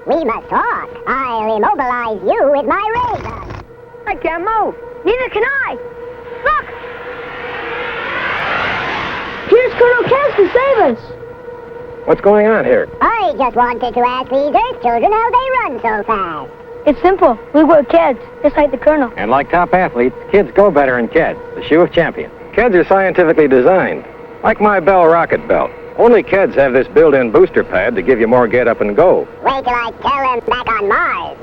We must talk. I'll immobilize you with my ray gun. I can't move. Neither can I. Look! Here's Colonel Kez to save us. What's going on here? I just wanted to ask these Earth children how they run so fast. It's simple. We were kids, just like the Colonel. And like top athletes, kids go better in Keds, the shoe of champions. Keds are scientifically designed, like my Bell rocket belt. Only Keds have this built-in booster pad to give you more get up and go. Wait till I tell them back on Mars.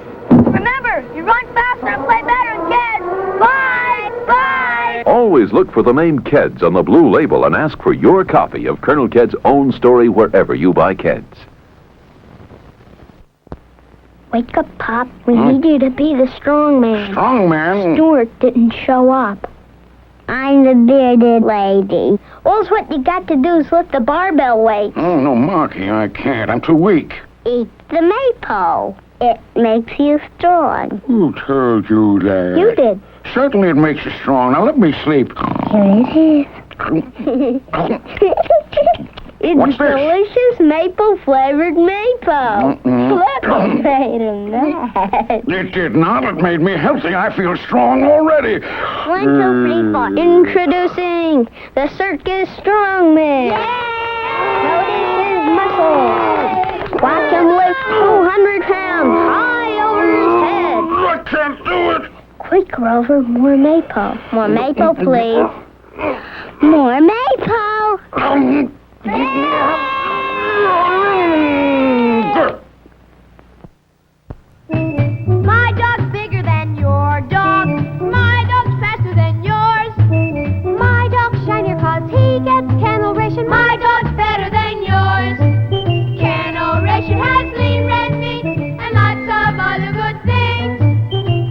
Remember, you run faster and play better in kids. Bye! Bye! Always look for the name Keds on the blue label and ask for your copy of Colonel Ked's own story wherever you buy Keds. Wake up, Pop. We need you to be the strong man. Strong man? Stuart didn't show up. I'm the bearded lady. All's what you got to do is lift the barbell weight. Oh, no, Marky, I can't. I'm too weak. Eat the maple. It makes you strong. Who told you that? You did. Certainly it makes you strong. Now let me sleep. Here it is. It's What's this? delicious maple-flavored maple. Look, made him mad. It did not. It made me healthy. I feel strong already. 1, 2, 3, 4. Introducing the Circus Strongman. Notice his muscles. Watch him lift 200 pounds high over his head. I can't do it. Quick, Rover, more maple. More maple, please. More maple. My dog's bigger than your dog. My dog's faster than yours. My dog's shinier 'cause he gets kennel ration. My dog's better than yours. Kennel ration has lean red meat and lots of other good things.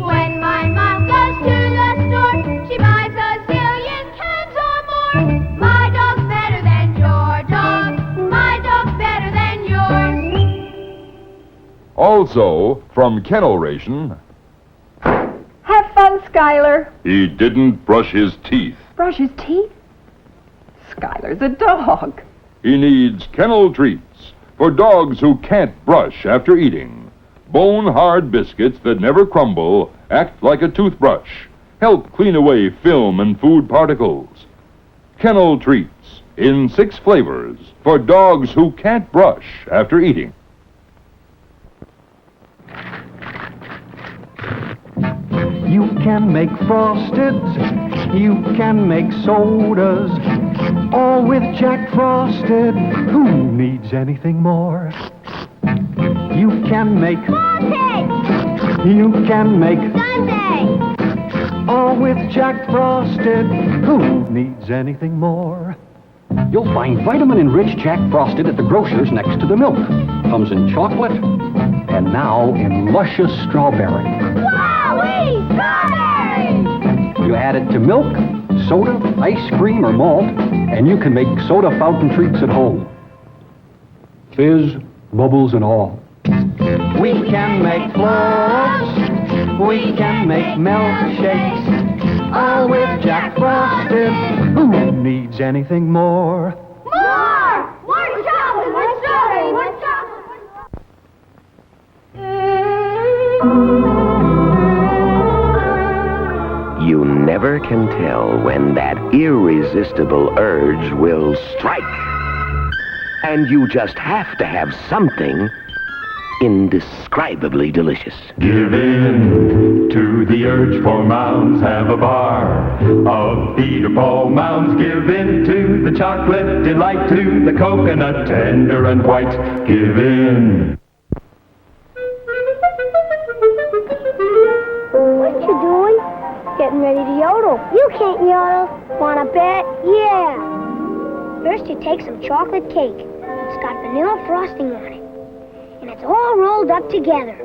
When my mom goes to the store, she buys a zillion cans or more. My dog's better than your dog. My dog's better than yours. Also, from Kennel Ration, Have fun, Skylar. he didn't brush his teeth. Brush his teeth? Skylar's a dog. He needs kennel treats for dogs who can't brush after eating. Bone-hard biscuits that never crumble, act like a toothbrush, help clean away film and food particles. Kennel treats in 6 flavors for dogs who can't brush after eating. You can make frosteds, you can make sodas, all with Jack Frosted. Who needs anything more? You can make Sausage! you can make Sunday! all with Jack Frosted. Who needs anything more? You'll find vitamin-enriched Jack Frosted at the grocer's next to the milk. Comes in chocolate and now in luscious strawberry. Wowee! Strawberry! You add it to milk, soda, ice cream, or malt, and you can make soda fountain treats at home. Fizz, bubbles, and all. We can make floats, we can make milkshakes, all with Jack Frosted. Who needs anything more? More! More chocolate! More strawberry! More chocolate! You never can tell when that irresistible urge will strike. And you just have to have something indescribably delicious. Give in to the urge for Mounds. Have a bar of Peter Paul Mounds. Give in to the chocolate delight, to the coconut tender and white. Give in. What you doing? Getting ready to yodel. You can't yodel. Wanna bet? Yeah. First you take some chocolate cake. It's got vanilla frosting on it. And it's all rolled up together.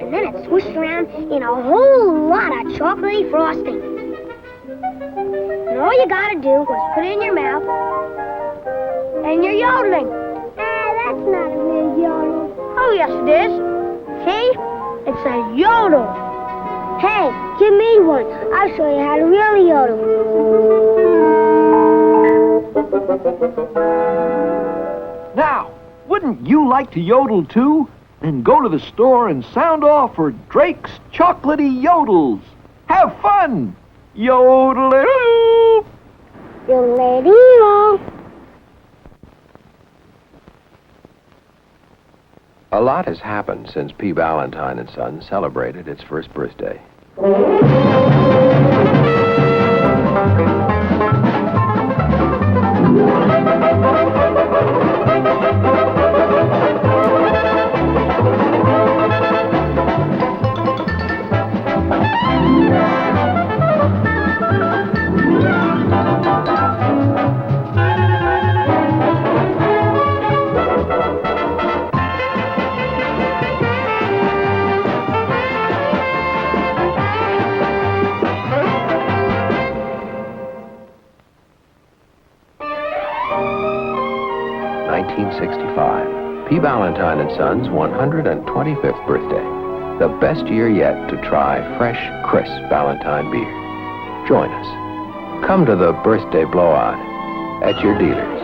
And then it's swished around in a whole lot of chocolatey frosting. And all you gotta do is put it in your mouth, and you're yodeling. That's not a real yodel. Oh, yes it is. See? It's a yodel. Hey, give me one. I'll show you how to really yodel. Now, wouldn't you like to yodel too? Then go to the store and sound off for Drake's Chocolatey Yodels. Have fun! Yodel-a-doo! Yodel-a-dee-oh. A lot has happened since P. Valentine & Son celebrated its first birthday. P. Valentine & Son's 125th birthday. The best year yet to try fresh, crisp Valentine beer. Join us. Come to the birthday blowout at your dealers.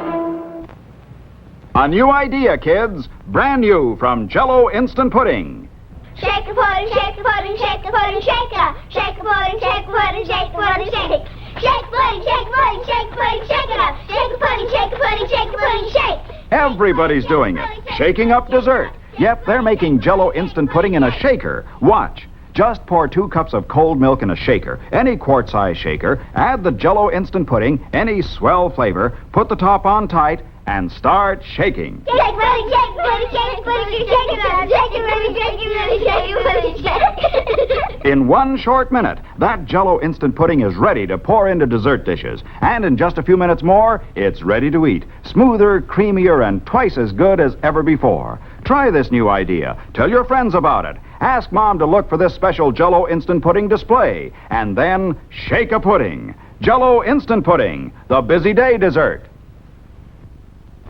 A new idea, kids. Brand new from Jell-O Instant Pudding. Shake a pudding, shake a pudding, shake a pudding, shaker. Shake a pudding, shake a pudding, shake a pudding, shake. Shake a pudding, shake a pudding, shake a pudding, shake it up. Shake a pudding, shake a pudding, shake a pudding, shake. Everybody's doing it. Shaking up dessert. Yep, they're making Jell-O Instant Pudding in a shaker. Watch. Just pour 2 cups of cold milk in a shaker, any quart-size shaker, add the Jell-O Instant Pudding, any swell flavor, put the top on tight, and start shaking. Shake pudding, shake pudding, shake pudding, shake it up. Shake pudding, shake pudding, shake pudding, shake. In 1 short minute, that Jell-O Instant Pudding is ready to pour into dessert dishes. And in just a few minutes more, it's ready to eat. Smoother, creamier, and twice as good as ever before. Try this new idea. Tell your friends about it. Ask Mom to look for this special Jell-O Instant Pudding display. And then shake a pudding. Jell-O Instant Pudding, the busy day dessert.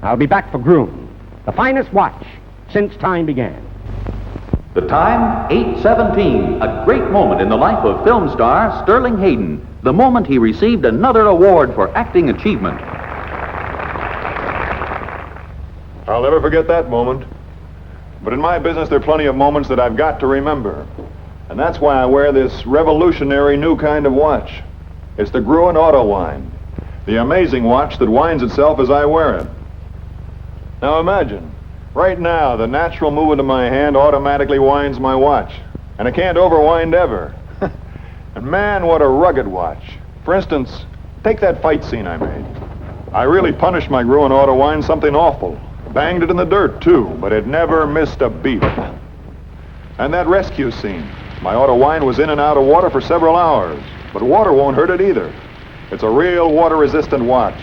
I'll be back for Groom, the finest watch since time began. The time, 8:17, a great moment in the life of film star Sterling Hayden, the moment he received another award for acting achievement. I'll never forget that moment. But in my business, there are plenty of moments that I've got to remember. And that's why I wear this revolutionary new kind of watch. It's the Gruen Auto Wind, the amazing watch that winds itself as I wear it. Now imagine, right now, the natural movement of my hand automatically winds my watch. And it can't overwind ever. And man, what a rugged watch. For instance, take that fight scene I made. I really punished my Gruen Auto Wind something awful. Banged it in the dirt, too, but it never missed a beat. And that rescue scene. My Auto Wind was in and out of water for several hours, but water won't hurt it either. It's a real water-resistant watch.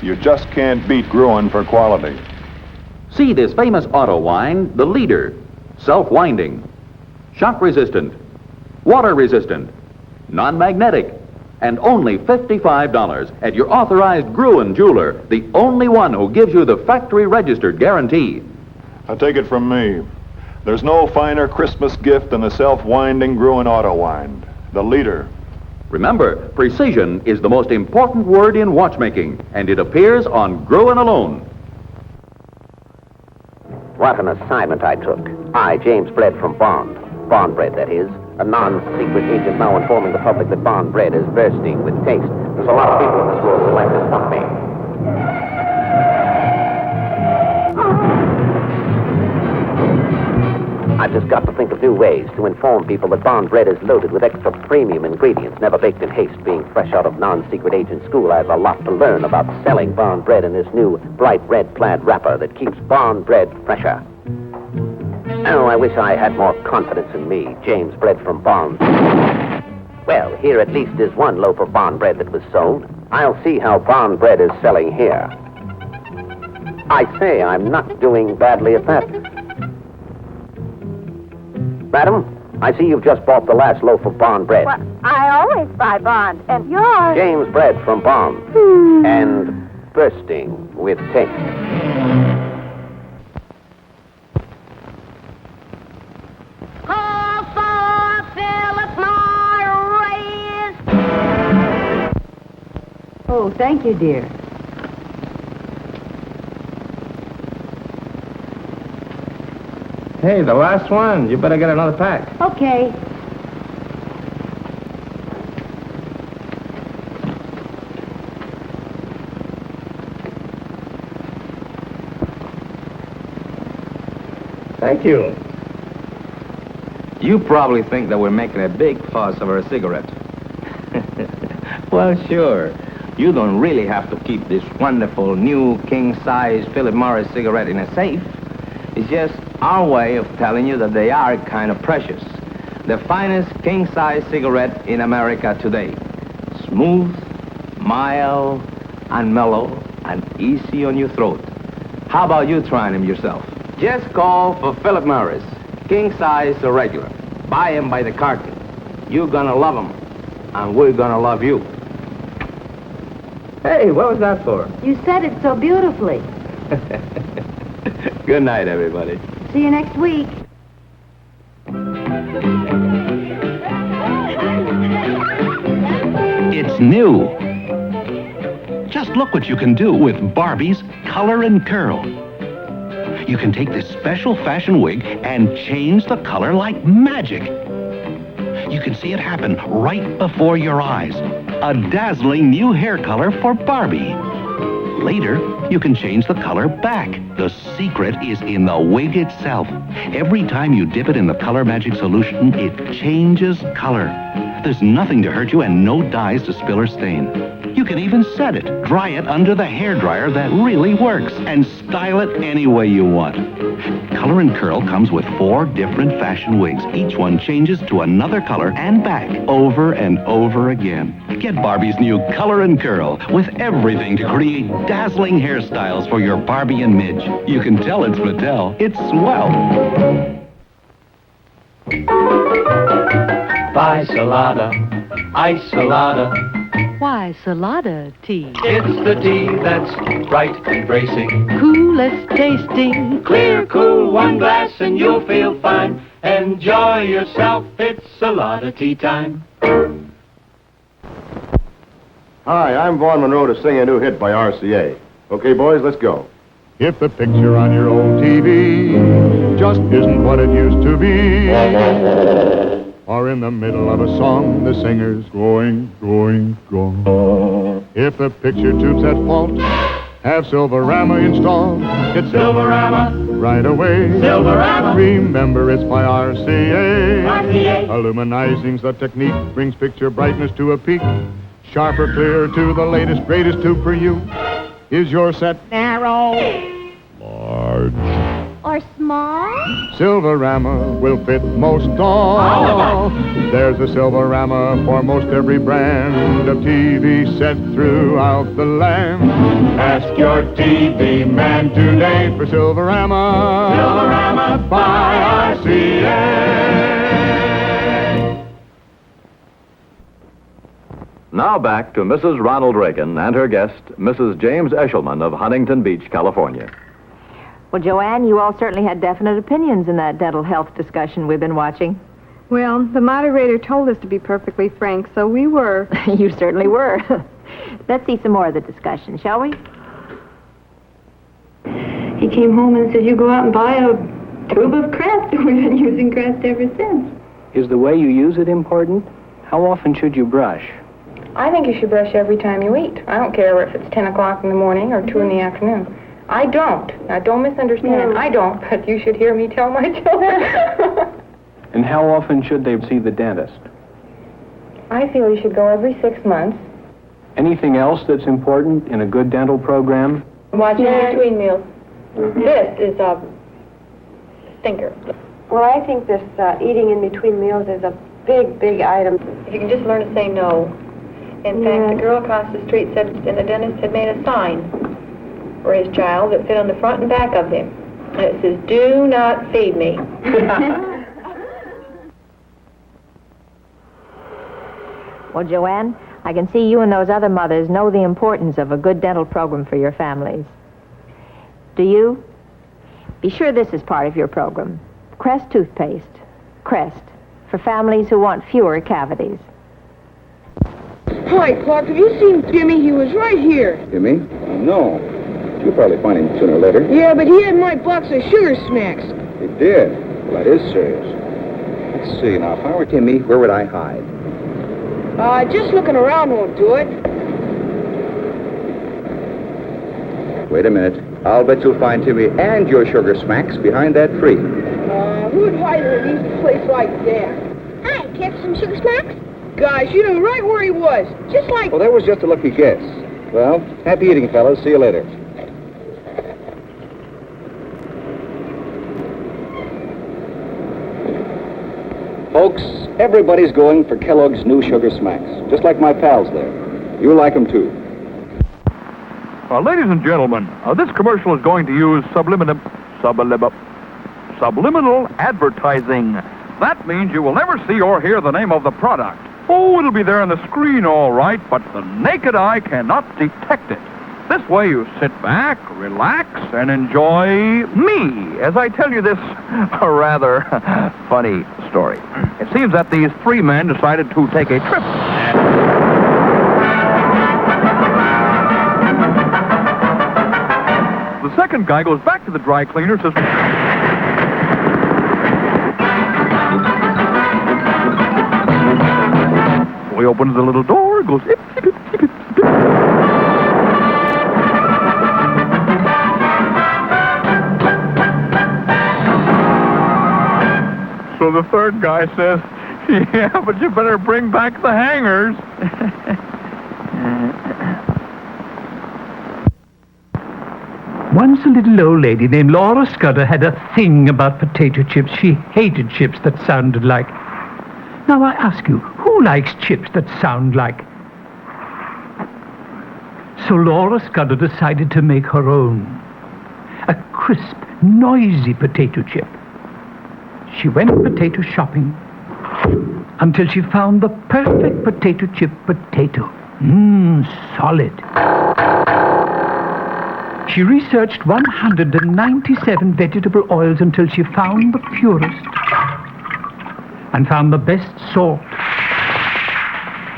You just can't beat Gruen for quality. See this famous auto wind, the leader. Self-winding, shock-resistant, water-resistant, non-magnetic, and only $55 at your authorized Gruen jeweler, the only one who gives you the factory-registered guarantee. Now take it from me. There's no finer Christmas gift than the self-winding Gruen Auto Wind, the leader. Remember, precision is the most important word in watchmaking, and it appears on Gruen alone. What an assignment I took. I, James Bread from Bond. Bond Bread, that is. A non-secret agent now informing the public that Bond Bread is bursting with taste. There's a lot of people in this world who like to stop me. I've just got to think of new ways to inform people that Bond Bread is loaded with extra premium ingredients, never baked in haste. Being fresh out of non-secret agent school, I have a lot to learn about selling Bond Bread in this new bright red plaid wrapper that keeps Bond Bread fresher. Oh, I wish I had more confidence in me, James Bread from Bond. Well, here at least is one loaf of Bond Bread that was sold. I'll see how Bond Bread is selling here. I say, I'm not doing badly at that. Madam, I see you've just bought the last loaf of Bond Bread. Well, I always buy Bond, and yours... James Bread from Bond. And bursting with taste. Oh, thank you, dear. Hey, the last one. You better get another pack. Okay. Thank you. You probably think that we're making a big fuss over a cigarette. Well, sure. You don't really have to keep this wonderful new king-size Philip Morris cigarette in a safe. It's just our way of telling you that they are kind of precious. The finest king-size cigarette in America today. Smooth, mild, and mellow, and easy on your throat. How about you trying them yourself? Just call for Philip Morris, king-size or regular. Buy them by the carton. You're gonna love them, and we're gonna love you. Hey, what was that for? You said it so beautifully. Good night, everybody. See you next week. It's new. Just look what you can do with Barbie's Color and Curl. You can take this special fashion wig and change the color like magic. You can see it happen right before your eyes. A dazzling new hair color for Barbie. Later, you can change the color back. The secret is in the wig itself. Every time you dip it in the Color Magic solution, it changes color. There's nothing to hurt you and no dyes to spill or stain. You can even set it, dry it under the hairdryer that really works, and style it any way you want. Color and Curl comes with 4 different fashion wigs. Each one changes to another color and back over and over again. Get Barbie's new Color and Curl with everything to create dazzling hairstyles for your Barbie and Midge. You can tell it's Mattel. It's swell. Buy Salada, ice Salada. Why, Salada tea. It's the tea that's bright and bracing. Coolest tasting. Clear, cool, one glass and you'll feel fine. Enjoy yourself, it's Salada tea time. Hi, I'm Vaughn Monroe to sing a new hit by RCA. Okay, boys, let's go. If the picture on your old TV just isn't what it used to be, or in the middle of a song the singer's going. If the picture tube's at fault, have Silverama installed. It's Silverama right away. Silverama. Remember, it's by RCA. RCA. Illuminizing's the technique, brings picture brightness to a peak. Sharper, clear to the latest, greatest tube for you. Is your set narrow, large, Or small? Silverama will fit most all. There's a Silverama for most every brand of TV set throughout the land. Ask your TV man today for Silverama. Silverama by RCA. Now back to Mrs. Ronald Reagan and her guest, Mrs. James Eshelman of Huntington Beach, California. Well, Joanne, you all certainly had definite opinions in that dental health discussion we've been watching. Well, the moderator told us to be perfectly frank, so we were. You certainly were. Let's see some more of the discussion, shall we? He came home and said, you go out and buy a tube of Crest. We've been using Crest ever since. Is the way you use it important? How often should you brush? I think you should brush every time you eat. I don't care if it's 10 o'clock in the morning or 2 in the afternoon. I don't. Now, don't misunderstand. No. I don't, but you should hear me tell my children. And how often should they see the dentist? I feel you should go every 6 months. Anything else that's important in a good dental program? Watching between meals. This is a stinker. Well, I think this eating in between meals is a big item. If you can just learn to say no. In fact, the girl across the street said, and the dentist had made a sign for his child that fit on the front and back of him. And it says, do not feed me. Well, Joanne, I can see you and those other mothers know the importance of a good dental program for your families. Do you? Be sure this is part of your program. Crest toothpaste. Crest. For families who want fewer cavities. Hi, Clark. Have you seen Jimmy? He was right here. Jimmy? No. You'll probably find him sooner or later. Yeah, but he had my box of Sugar Smacks. He did? Well, that is serious. Let's see now. If I were Timmy, where would I hide? Just looking around won't do it. Wait a minute. I'll bet you'll find Timmy and your sugar smacks behind that tree. Who'd hide in an easy place like that? Hi, care for some sugar smacks? Gosh, you knew right where he was. Just like... Well, that was just a lucky guess. Well, happy eating, fellas. See you later. Folks, everybody's going for Kellogg's new Sugar Smacks, just like my pals there. You'll like them, too. Ladies and gentlemen, this commercial is going to use subliminal advertising. That means you will never see or hear the name of the product. Oh, it'll be there on the screen all right, but the naked eye cannot detect it. This way you sit back, relax, and enjoy me as I tell you this rather funny story. It seems that these three men decided to take a trip. The second guy goes back to the dry cleaner, says... So he opens the little door, goes... Ip, ip, ip, ip, ip. So the third guy says, yeah, but you better bring back the hangers. Once a little old lady named Laura Scudder had a thing about potato chips. She hated chips that sounded like... Now I ask you, who likes chips that sound like... So Laura Scudder decided to make her own. A crisp, noisy potato chip. She went potato shopping until she found the perfect potato chip potato. Solid. She researched 197 vegetable oils until she found the purest and found the best salt.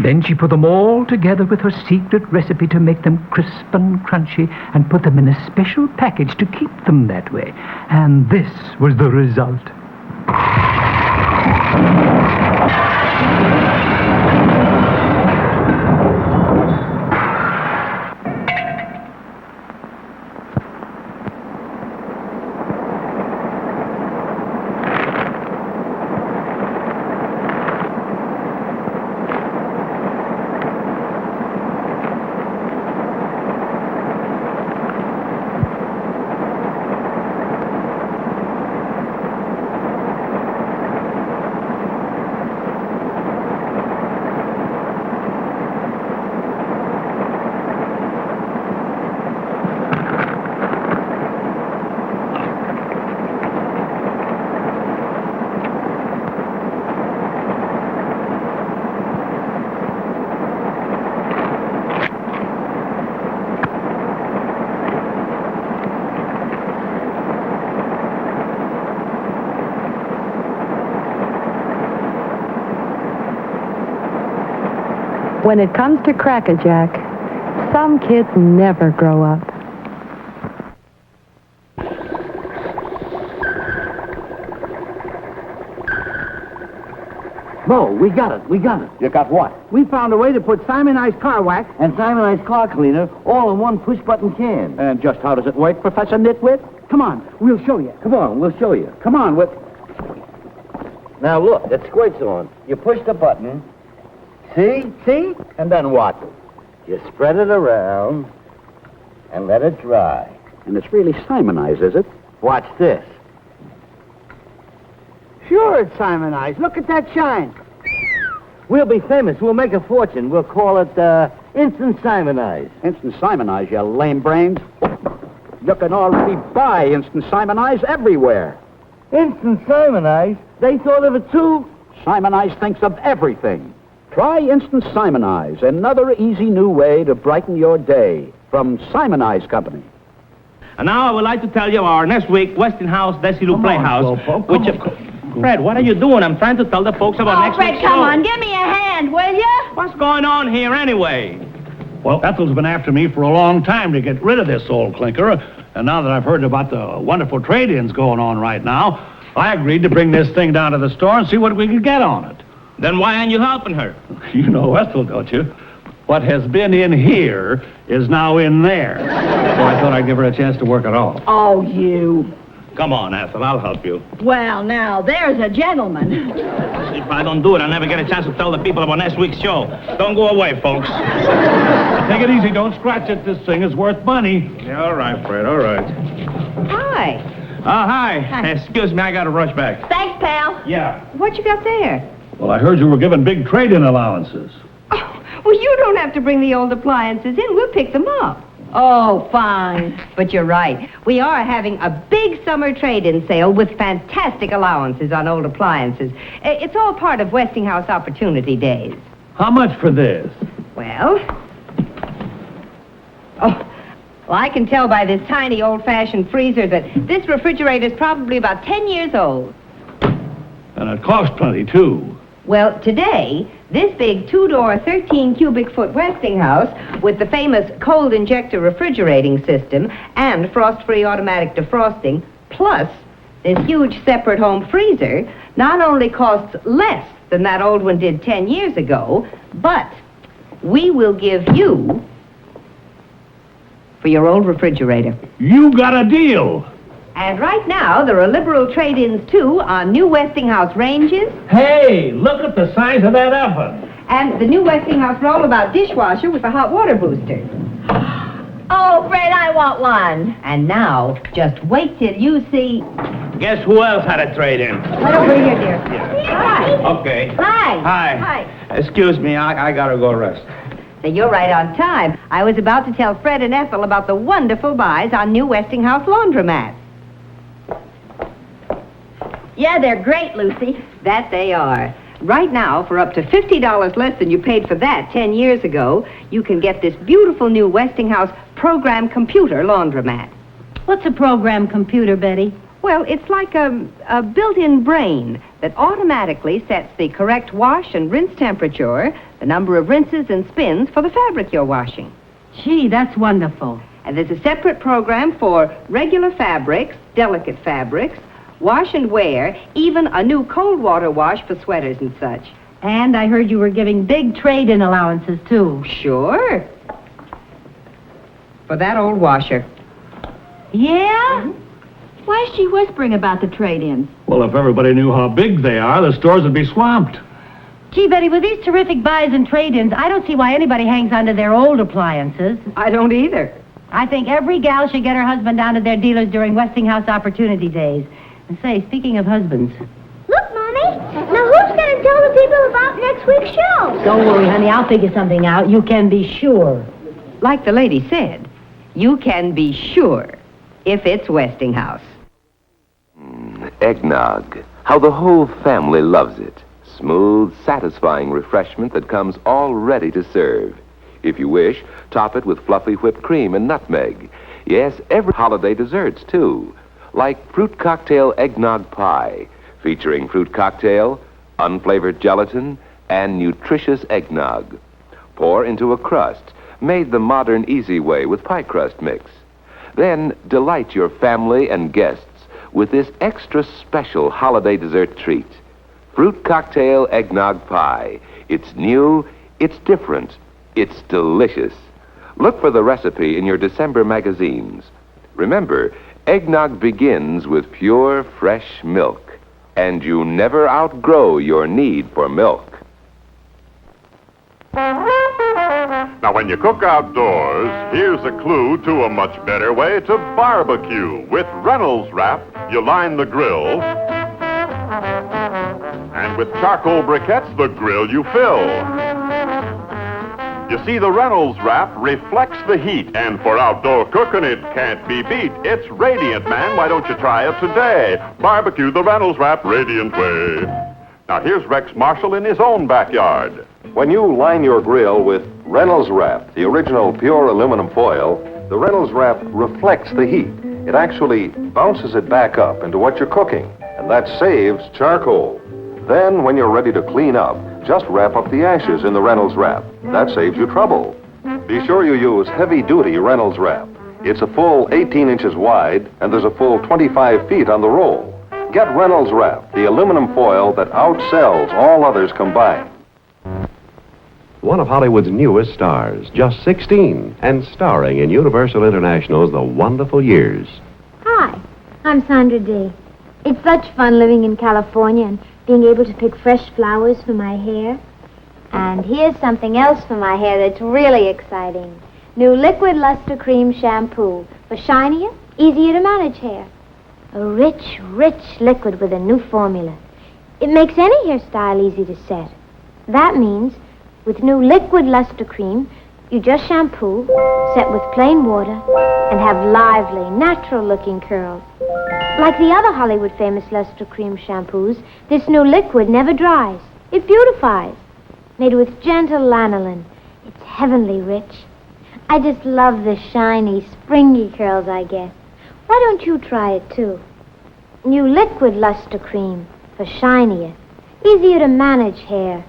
Then she put them all together with her secret recipe to make them crisp and crunchy and put them in a special package to keep them that way. And this was the result. When it comes to Cracker Jack, some kids never grow up. Bo, we got it. You got what? We found a way to put Simonized car wax and Simonized car cleaner all in one push-button can. And just how does it work, Professor Nitwit? Come on, we'll show you. Come on, we'll show you. Come on, Now look, it squirts on. You push the button. See? And then what? You spread it around and let it dry. And it's really Simonized, is it? Watch this. Sure, it's Simonized. Look at that shine. We'll be famous. We'll make a fortune. We'll call it Instant Simonized. Instant Simonized, you lame brains. You can already buy Instant Simonized everywhere. Instant Simonized? They thought of it too? Simonized thinks of everything. Try Instant Simonize, another easy new way to brighten your day from Simonize Company. And now I would like to tell you our next week Westinghouse Desilu Playhouse, Fred, what are you doing? I'm trying to tell the folks about next Fred, week's come show. on, give me a hand, will you? What's going on here anyway? Well, Ethel's been after me for a long time to get rid of this old clinker, and now that I've heard about the wonderful trade-ins going on right now, I agreed to bring this thing down to the store and see what we could get on it. Then why aren't you helping her? You know Ethel, don't you? What has been in here is now in there. So I thought I'd give her a chance to work it off. Oh, you. Come on, Ethel, I'll help you. Well, now, there's a gentleman. If I don't do it, I'll never get a chance to tell the people about next week's show. Don't go away, folks. Take it easy, don't scratch it. This thing is worth money. Yeah, all right, Fred, all right. Hi. Hi. Excuse me, I gotta rush back. Thanks, pal. Yeah. What you got there? Well, I heard you were given big trade-in allowances. Well, you don't have to bring the old appliances in. We'll pick them up. Oh, fine. But you're right. We are having a big summer trade-in sale with fantastic allowances on old appliances. It's all part of Westinghouse Opportunity Days. How much for this? Well, I can tell by this tiny old-fashioned freezer that this refrigerator's probably about 10 years old. And it costs plenty, too. Well, today, this big two-door, 13-cubic-foot Westinghouse with the famous cold injector refrigerating system and frost-free automatic defrosting, plus this huge separate home freezer, not only costs less than that old one did 10 years ago, but we will give you for your old refrigerator. You got a deal. And right now, there are liberal trade-ins, too, on new Westinghouse ranges. Hey, look at the size of that oven. And the new Westinghouse rollabout dishwasher with the hot water booster. Oh, Fred, I want one. And now, just wait till you see... Guess who else had a trade-in? Right over here, dear. Hi. Okay. Hi. Hi. Hi. Excuse me, I gotta go rest. Now, you're right on time. I was about to tell Fred and Ethel about the wonderful buys on new Westinghouse laundromats. Yeah, they're great, Lucy. That they are. Right now, for up to $50 less than you paid for that 10 years ago, you can get this beautiful new Westinghouse program computer laundromat. What's a program computer, Betty? Well, it's like a built-in brain that automatically sets the correct wash and rinse temperature, the number of rinses and spins for the fabric you're washing. Gee, that's wonderful. And there's a separate program for regular fabrics, delicate fabrics, wash and wear, even a new cold water wash for sweaters and such. And I heard you were giving big trade-in allowances, too. Sure. For that old washer. Yeah? Mm-hmm. Why is she whispering about the trade-ins? Well, if everybody knew how big they are, the stores would be swamped. Gee, Betty, with these terrific buys and trade-ins, I don't see why anybody hangs on to their old appliances. I don't either. I think every gal should get her husband down to their dealers during Westinghouse Opportunity Days. And say, speaking of husbands... Look, Mommy. Now who's going to tell the people about next week's show? Don't worry, honey. I'll figure something out. You can be sure. Like the lady said, you can be sure if it's Westinghouse. Eggnog. How the whole family loves it. Smooth, satisfying refreshment that comes all ready to serve. If you wish, top it with fluffy whipped cream and nutmeg. Yes, every holiday desserts, too. Like fruit cocktail eggnog pie, featuring fruit cocktail, unflavored gelatin, and nutritious eggnog. Pour into a crust, made the modern easy way with pie crust mix. Then delight your family and guests with this extra special holiday dessert treat. Fruit cocktail eggnog pie. It's new, it's different, it's delicious. Look for the recipe in your December magazines. Remember, eggnog begins with pure, fresh milk, and you never outgrow your need for milk. Now, when you cook outdoors, here's a clue to a much better way to barbecue. With Reynolds Wrap, you line the grill, and with charcoal briquettes, the grill you fill. You see, the Reynolds Wrap reflects the heat, and for outdoor cooking, it can't be beat. It's radiant, man. Why don't you try it today? Barbecue the Reynolds Wrap radiant way. Now, here's Rex Marshall in his own backyard. When you line your grill with Reynolds Wrap, the original pure aluminum foil, the Reynolds Wrap reflects the heat. It actually bounces it back up into what you're cooking, and that saves charcoal. Then, when you're ready to clean up, just wrap up the ashes in the Reynolds Wrap. That saves you trouble. Be sure you use heavy-duty Reynolds Wrap. It's a full 18 inches wide, and there's a full 25 feet on the roll. Get Reynolds Wrap, the aluminum foil that outsells all others combined. One of Hollywood's newest stars, just 16, and starring in Universal International's The Wonderful Years. Hi, I'm Sandra Day. It's such fun living in California and being able to pick fresh flowers for my hair. And here's something else for my hair that's really exciting. New Liquid Luster Cream Shampoo for shinier, easier to manage hair. A rich, rich liquid with a new formula. It makes any hairstyle easy to set. That means with new Liquid Luster Cream, you just shampoo, set with plain water, and have lively, natural-looking curls. Like the other Hollywood famous Luster Cream shampoos, this new liquid never dries. It beautifies. Made with gentle lanolin. It's heavenly rich. I just love the shiny, springy curls I get. Why don't you try it, too? New Liquid Luster Cream for shinier, easier to manage hair.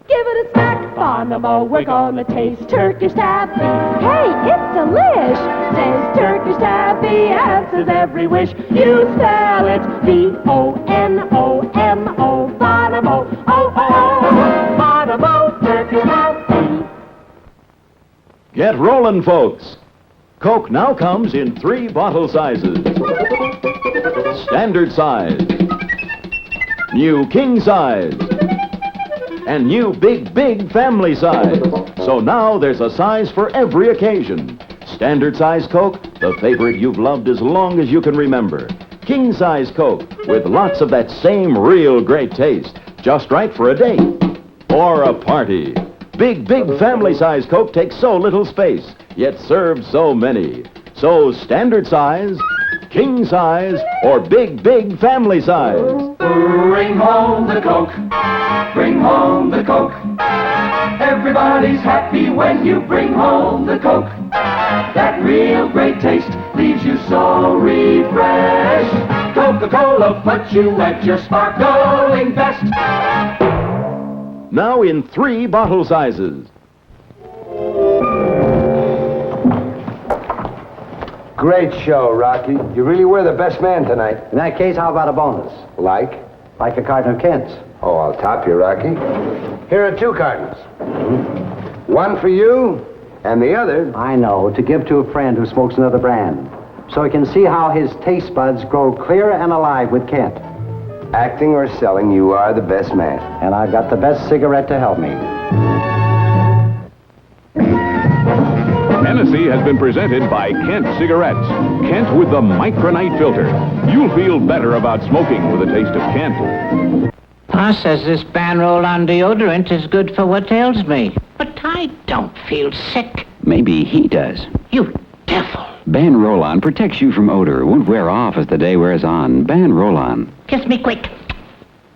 Give it a smack, Bonomo, we're gonna taste Turkish taffy. Hey, it's delish! Says Turkish taffy answers every wish. You spell it B-O-N-O-M-O, Bonomo, oh-oh-oh, Bonomo, Turkish taffy. Get rolling, folks. Coke now comes in 3 bottle sizes. Standard size, new king size, and new big, big family size. So now there's a size for every occasion. Standard size Coke, the favorite you've loved as long as you can remember. King size Coke, with lots of that same real great taste. Just right for a date or a party. Big, big family size Coke takes so little space, yet serves so many. So standard size, king size, or big, big family size. Bring home the Coke. Bring home the Coke. Everybody's happy when you bring home the Coke. That real great taste leaves you so refreshed. Coca-Cola puts you at your sparkling best. Now in 3 bottle sizes. Great show, Rocky. You really were the best man tonight. In that case, how about a bonus? Like? Like a carton of Kent's. Oh, I'll top you, Rocky. Here are 2 cartons. One for you, and the other... I know, to give to a friend who smokes another brand. So he can see how his taste buds grow clear and alive with Kent. Acting or selling, you are the best man. And I've got the best cigarette to help me. Hennessy has been presented by Kent Cigarettes. Kent with the micronite filter. You'll feel better about smoking with a taste of Kent. Pa says this ban roll-on deodorant is good for what ails me. But I don't feel sick. Maybe he does. You devil. Ban roll-on protects you from odor. Won't wear off as the day wears on. Ban roll-on. Kiss me quick.